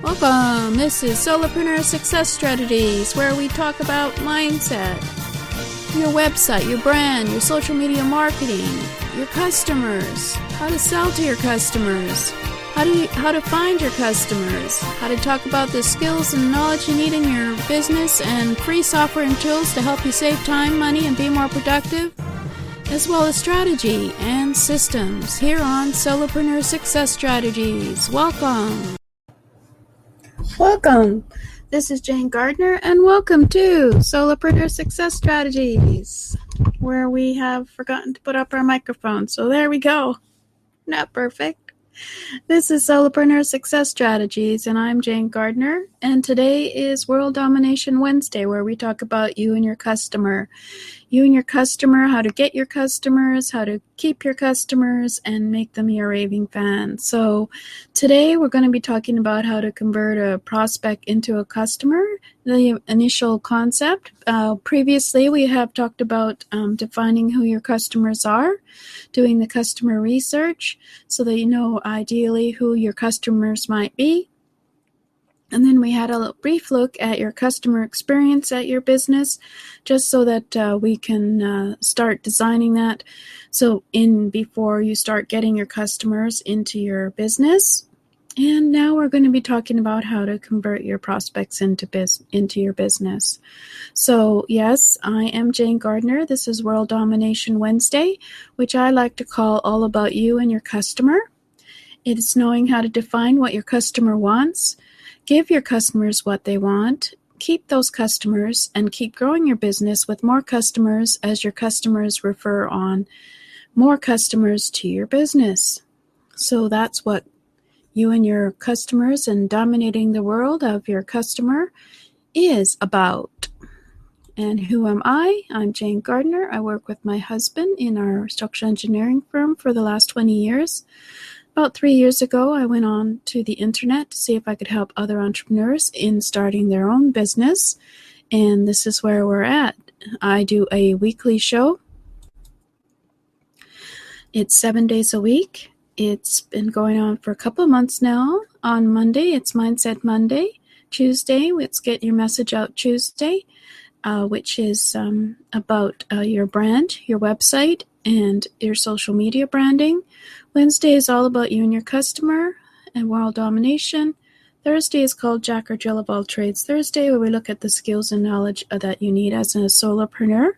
Welcome! This is Solopreneur Success Strategies, where we talk about mindset, your website, your brand, your social media marketing, your customers, how to sell to your customers, how to find your customers, how to talk about the skills and knowledge you need in your business, and free software and tools to help you save time, money, and be more productive, as well as strategy and systems here on Solopreneur Success Strategies. Welcome! Welcome. This is Jane Gardner, and welcome to Solopreneur Success Strategies, where we have forgotten to put up our microphone. So there we go. Not perfect. This is Solopreneur Success Strategies, and I'm Jane Gardner, and today is World Domination Wednesday, where we talk about you and your customer. You and your customer, how to get your customers, how to keep your customers, and make them your raving fans. So today we're going to be talking about how to convert a prospect into a customer, the initial concept. Previously, we have talked about defining who your customers are, doing the customer research so that you know ideally who your customers might be. And then we had a brief look at your customer experience at your business, just so that we can start designing that. So before you start getting your customers into your business. And now we're going to be talking about how to convert your prospects into your business. So yes, I am Jane Gardner. This is World Domination Wednesday, which I like to call all about you and your customer. It is knowing how to define what your customer wants, give your customers what they want, keep those customers, and keep growing your business with more customers as your customers refer on more customers to your business. So that's what you and your customers and dominating the world of your customer is about. And who am I? I'm Jane Gardner. I work with my husband in our structural engineering firm for the last 20 years. About 3 years ago, I went on to the internet to see if I could help other entrepreneurs in starting their own business, and this is where we're at. I do a weekly show. It's 7 days a week. It's been going on for a couple of months now. On Monday, it's Mindset Monday. Tuesday, it's Get Your Message Out Tuesday, which is about your brand, your website, and your social media branding. Wednesday is all about you and your customer and world domination. Thursday is called Jack or Jill of All Trades Thursday, where we look at the skills and knowledge that you need as a solopreneur.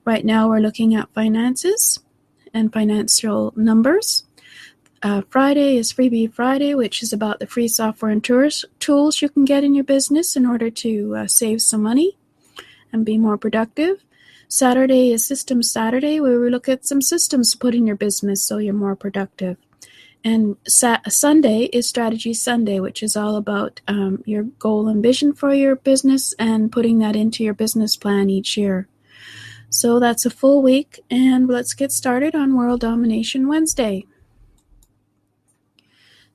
Right now we're looking at finances and financial numbers. Friday is Freebie Friday, which is about the free software and tools you can get in your business in order to save some money and be more productive. Saturday is Systems Saturday, where we look at some systems to put in your business so you're more productive. And Sunday is Strategy Sunday, which is all about your goal and vision for your business and putting that into your business plan each year. So that's a full week, and let's get started on World Domination Wednesday.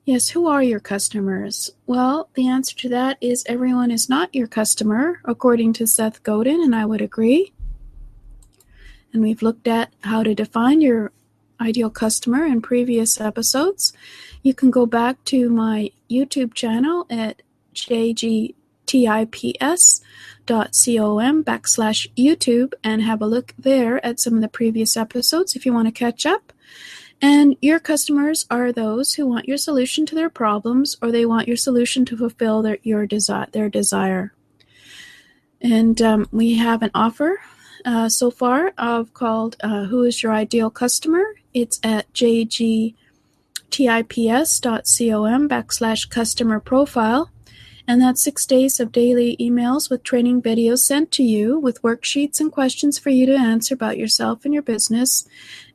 Yes, who are your customers? Well, the answer to that is everyone is not your customer, according to Seth Godin, and I would agree. And we've looked at how to define your ideal customer in previous episodes. You can go back to my YouTube channel at jgtips.com/YouTube and have a look there at some of the previous episodes if you want to catch up. And your customers are those who want your solution to their problems, or they want your solution to fulfill their desire. And we have an offer so far called Who is Your Ideal Customer? It's at jgtips.com/customer profile. And that's 6 days of daily emails with training videos sent to you with worksheets and questions for you to answer about yourself and your business,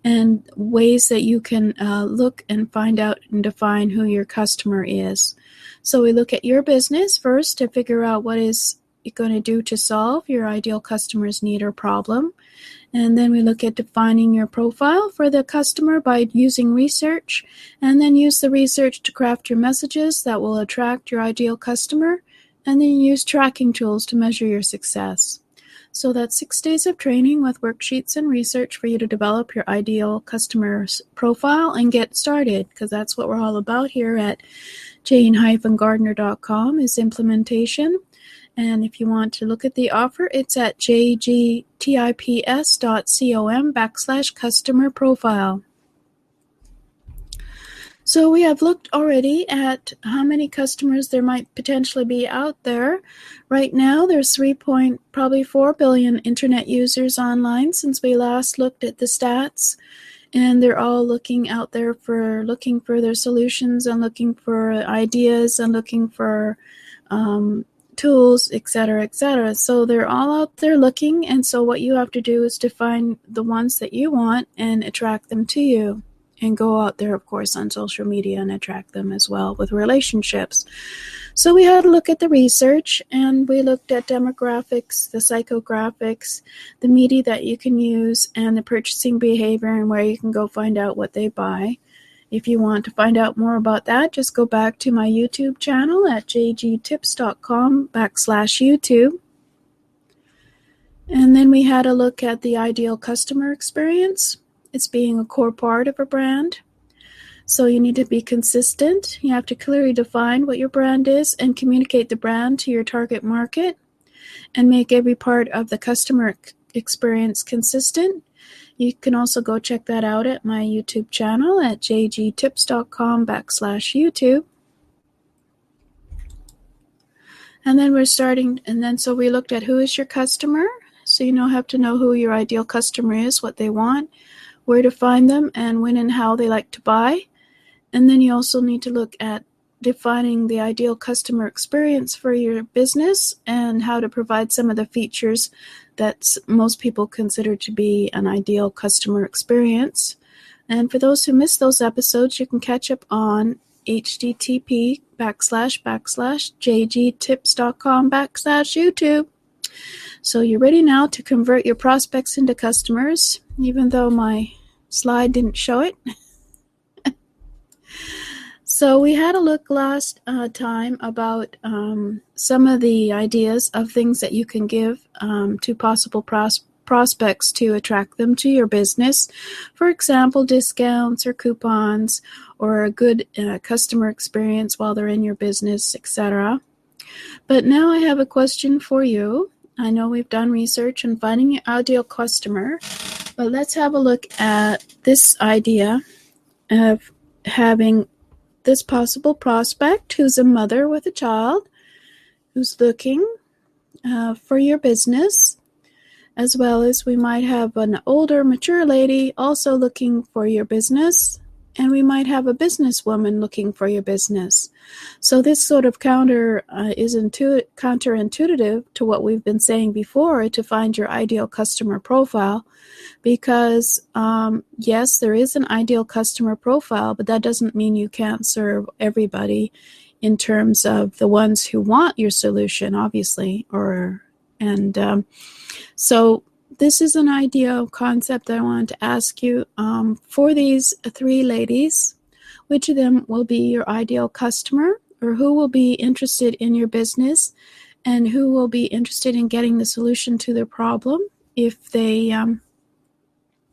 and ways that you can look and find out and define who your customer is. So we look at your business first to figure out what is you're going to do to solve your ideal customer's need or problem. And then we look at defining your profile for the customer by using research, and then use the research to craft your messages that will attract your ideal customer, and then use tracking tools to measure your success. So that's 6 days of training with worksheets and research for you to develop your ideal customer's profile and get started, because that's what we're all about here at Jane-Gardner.com is implementation. And if you want to look at the offer, it's at jgtips.com/customer profile. So we have looked already at how many customers there might potentially be out there. Right now, there's probably 4 billion internet users online since we last looked at the stats. And they're all looking out there looking for their solutions and looking for ideas and looking for tools, etc., etc. So they're all out there looking, and so what you have to do is to find the ones that you want and attract them to you. And go out there, of course, on social media and attract them as well with relationships. So we had a look at the research, and we looked at demographics, the psychographics, the media that you can use, and the purchasing behavior, and where you can go find out what they buy. If you want to find out more about that, just go back to my YouTube channel at jgtips.com/YouTube. And then we had a look at the ideal customer experience. It's being a core part of a brand. So you need to be consistent. You have to clearly define what your brand is and communicate the brand to your target market and make every part of the customer experience consistent. You can also go check that out at my YouTube channel at jgtips.com/YouTube. And then so we looked at who is your customer. So you have to know who your ideal customer is, what they want, where to find them, and when and how they like to buy. And then you also need to look at defining the ideal customer experience for your business and how to provide some of the features that most people consider to be an ideal customer experience. And for those who missed those episodes, you can catch up on http://jgtips.com/YouTube. So you're ready now to convert your prospects into customers, even though my slide didn't show it. So we had a look last time about some of the ideas of things that you can give to possible prospects to attract them to your business. For example, discounts or coupons or a good customer experience while they're in your business, etc. But now I have a question for you. I know we've done research on finding your ideal customer, but let's have a look at this idea of having this possible prospect who's a mother with a child who's looking for your business, as well as we might have an older, mature lady also looking for your business, and we might have a businesswoman looking for your business. So this sort of is counterintuitive to what we've been saying before, to find your ideal customer profile, because yes, there is an ideal customer profile, but that doesn't mean you can't serve everybody in terms of the ones who want your solution, obviously. So this is an ideal concept that I wanted to ask you. For these 3 ladies, which of them will be your ideal customer, or who will be interested in your business, and who will be interested in getting the solution to their problem if they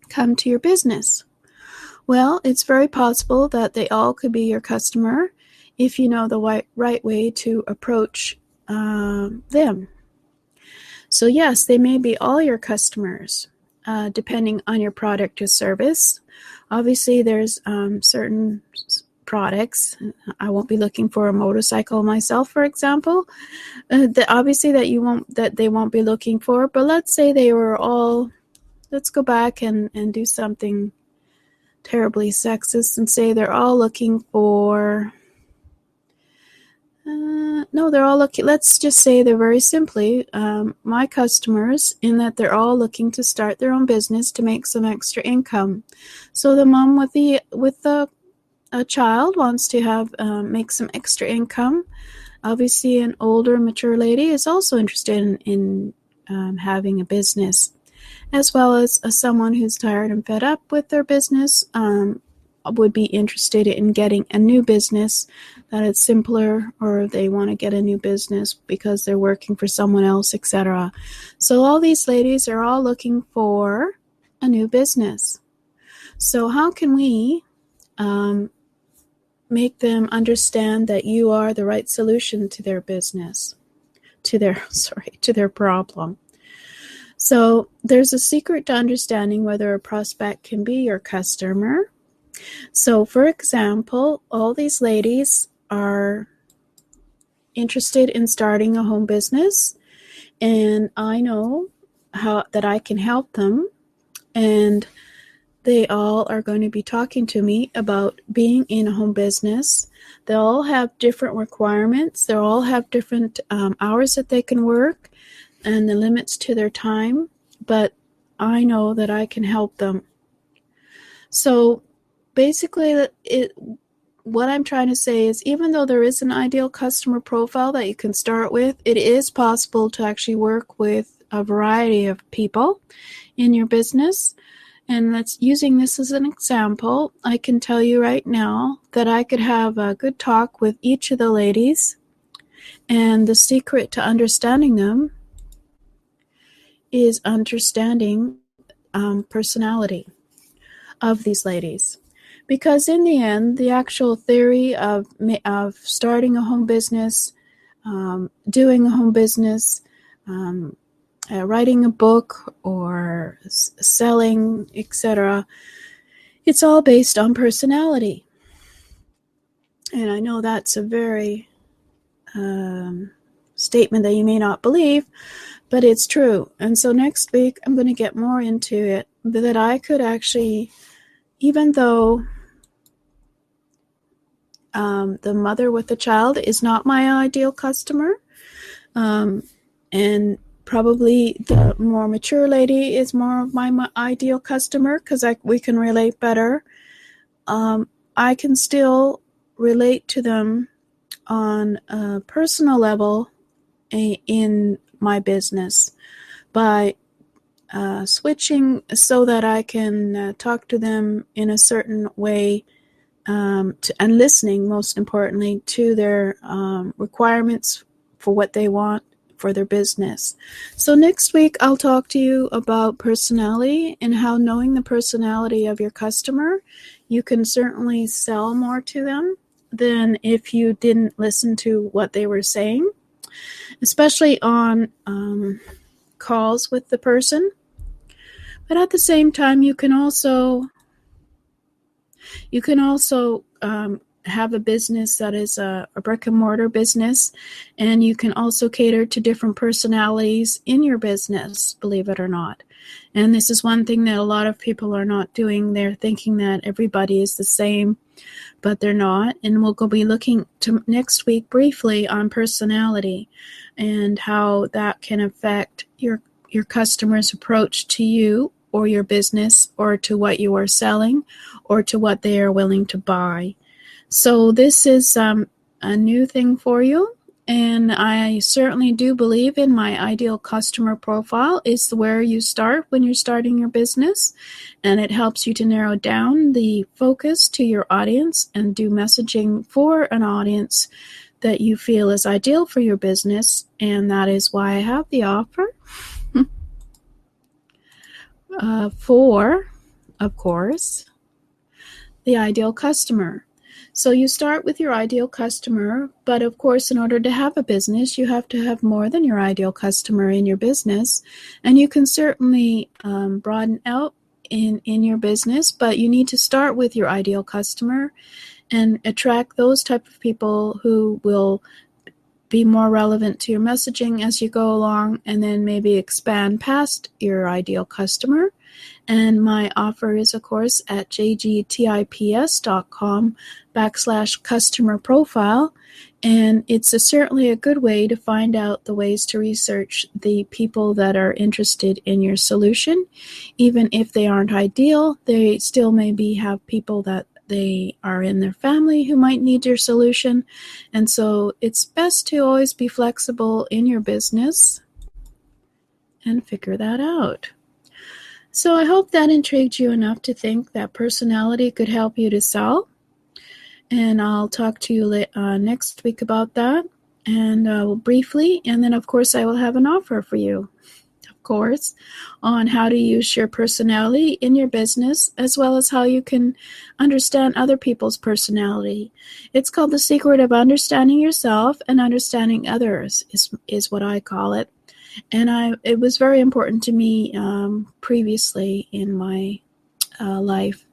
come to your business? Well, it's very possible that they all could be your customer if you know the right way to approach them. So yes, they may be all your customers, depending on your product or service. Obviously, there's certain products. I won't be looking for a motorcycle myself, for example. That they won't be looking for. But let's say they were all. Let's go back and do something terribly sexist and say they're all looking for. They're all looking. Let's just say they're very simply my customers, in that they're all looking to start their own business to make some extra income. So the mom with a child wants to make some extra income. Obviously, an older, mature lady is also interested in having a business, as well as someone who's tired and fed up with their business. Would be interested in getting a new business that is simpler, or they want to get a new business because they're working for someone else, etc. So all these ladies are all looking for a new business. So how can we make them understand that you are the right solution to their business, to their problem. So there's a secret to understanding whether a prospect can be your customer. So for example, all these ladies are interested in starting a home business, and I know that I can help them, and they all are going to be talking to me about being in a home business. They all have different requirements. They all have different hours that they can work and the limits to their time, but I know that I can help them. So basically, what I'm trying to say is, even though there is an ideal customer profile that you can start with, it is possible to actually work with a variety of people in your business. And that's using this as an example. I can tell you right now that I could have a good talk with each of the ladies, and the secret to understanding them is understanding personality of these ladies. Because in the end, the actual theory of starting a home business, doing a home business, writing a book or selling, etc., it's all based on personality. And I know that's a very statement that you may not believe, but it's true. And so next week, I'm going to get more into it, that I could actually, even though the mother with the child is not my ideal customer, and probably the more mature lady is more of my ideal customer, because we can relate better. I can still relate to them on a personal level in my business by switching so that I can talk to them in a certain way, and listening, most importantly, to their requirements for what they want for their business. So next week, I'll talk to you about personality and how, knowing the personality of your customer, you can certainly sell more to them than if you didn't listen to what they were saying, especially on calls with the person. But at the same time, you can also have a business that is a brick and mortar business, and you can also cater to different personalities in your business, believe it or not. And this is one thing that a lot of people are not doing. They're thinking that everybody is the same, but they're not. And we'll be looking to next week briefly on personality and how that can affect your customer's approach to you or your business, or to what you are selling, or to what they are willing to buy. So this is a new thing for you, and I certainly do believe in my ideal customer profile is where you start when you're starting your business, and it helps you to narrow down the focus to your audience and do messaging for an audience that you feel is ideal for your business. And that is why I have the offer for, of course, the ideal customer. So you start with your ideal customer, but of course, in order to have a business, you have to have more than your ideal customer in your business. And you can certainly broaden out in your business, but you need to start with your ideal customer and attract those type of people who will be more relevant to your messaging as you go along, and then maybe expand past your ideal customer. And my offer is, of course, at jgtips.com/customer profile. And it's certainly a good way to find out the ways to research the people that are interested in your solution. Even if they aren't ideal, they still maybe have people that they are in their family who might need your solution. And so it's best to always be flexible in your business and figure that out. So I hope that intrigued you enough to think that personality could help you to sell. And I'll talk to you next week about that, and briefly. And then, of course, I will have an offer for you. course on how to use your personality in your business, as well as how you can understand other people's personality. It's called The Secret of Understanding Yourself and Understanding Others, is what I call it. And it was very important to me previously in my life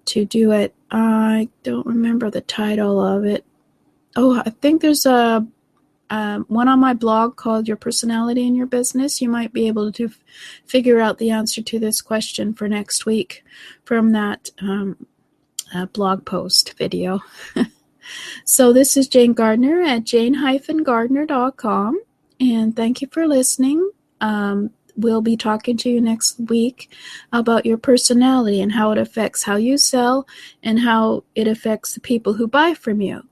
to do it. I don't remember the title of it. Oh, I think there's a one on my blog called Your Personality in Your Business. You might be able to figure out the answer to this question for next week from that blog post video. So this is Jane Gardner at jane-gardner.com, and thank you for listening. We'll be talking to you next week about your personality and how it affects how you sell and how it affects the people who buy from you.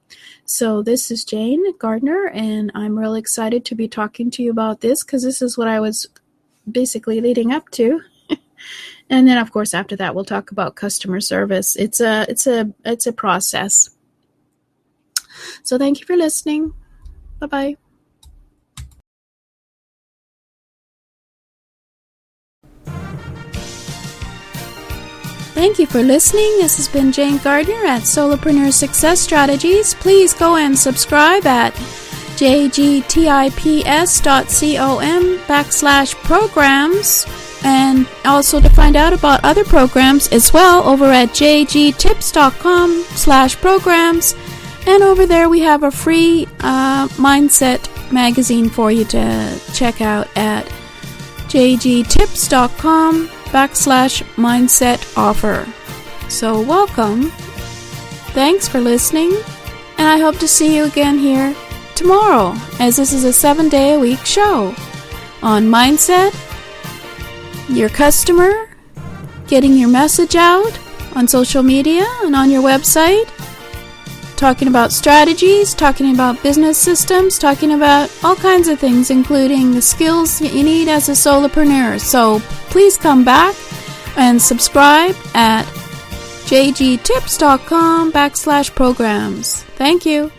So this is Jane Gardner, and I'm really excited to be talking to you about this because this is what I was basically leading up to. And then, of course, after that, we'll talk about customer service. It's a process. So thank you for listening. Bye-bye. Thank you for listening. This has been Jane Gardner at Solopreneur Success Strategies. Please go and subscribe at jgtips.com/programs, and also to find out about other programs as well over at jgtips.com/programs. And over there we have a free mindset magazine for you to check out at jgtips.com/mindset offer. So welcome. Thanks for listening. And I hope to see you again here tomorrow, as this is a 7-day-a-week show on mindset, your customer, getting your message out on social media and on your website, talking about strategies, talking about business systems, talking about all kinds of things, including the skills that you need as a solopreneur. So please come back and subscribe at jgtips.com/programs. Thank you.